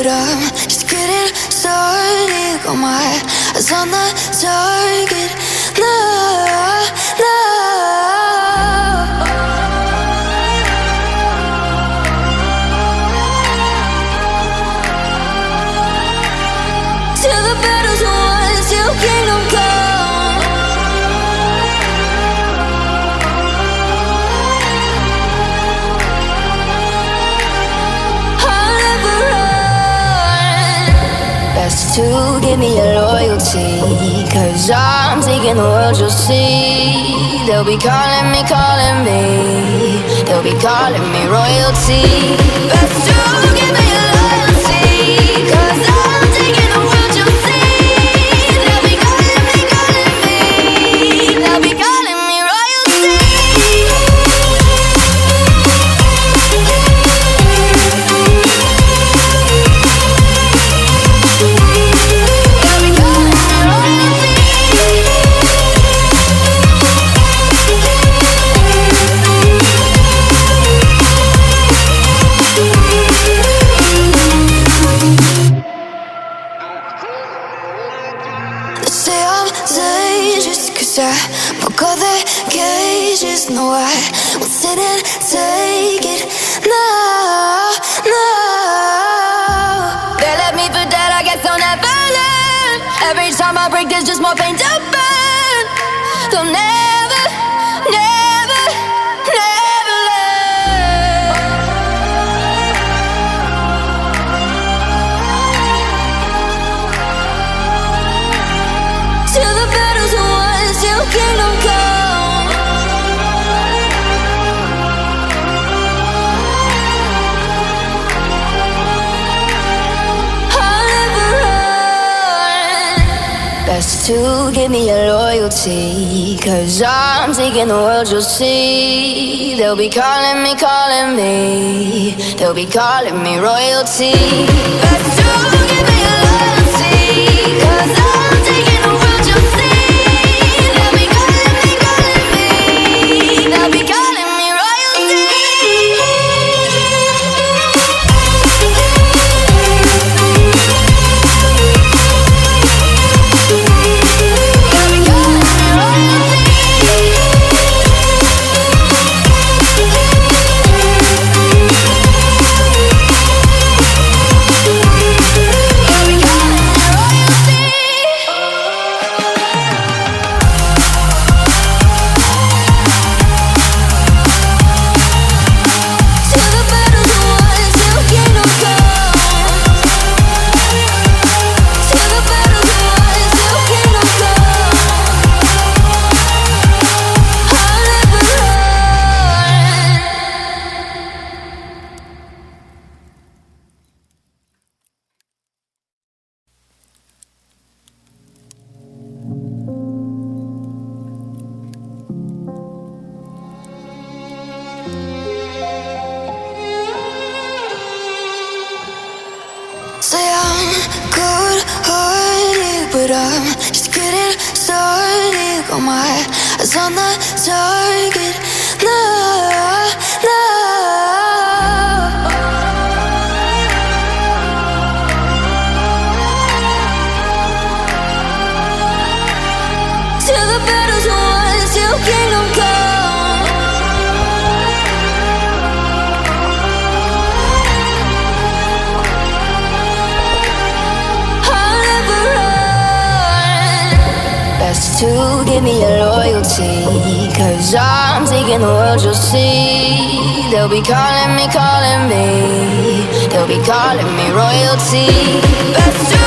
but I'm just getting started. Got my eyes on the target. No, no. Till the battle's won, till kingdom come. I'll never run. Best to give me your loyalty, 'cause I'm taking the world, you'll see. They'll be calling me, calling me. They'll be calling me royalty. Best to give me your loyalty, 'cause I'm taking the world, you'll see. They'll be calling me, calling me. They'll be calling me royalty. They'll be calling me royalty. They say I'm dangerous 'cause I broke all their cages. No, I won't sit and take it. No, no. They left me for dead, I guess I'll never learn. Every time I break, there's just more pain to burn. They'll never, never, never learn. Till the battle's won, till kingdom come. I'll never run. Best to give me your loyalty, 'cause I'm taking the world, you'll see. They'll be calling me, calling me. They'll be calling me royalty. Best to give me your loyalty, 'cause I'm taking the world, you'll see. They'll be calling me, calling me. They'll be calling me royalty. They'll be calling me royalty. They'll be calling me royalty. Till the battle's won, till kingdom come. Till the battle's won, till kingdom come. I'll never run. Say I'm good-hearted, but I'm just getting started. Got my eyes on the target. No, no. Till the battle's won, till kingdom come. I'll never run. Best to give me your loyalty, 'cause I'm taking the world, you'll see. They'll be calling me, calling me. They'll be calling me royalty. Best to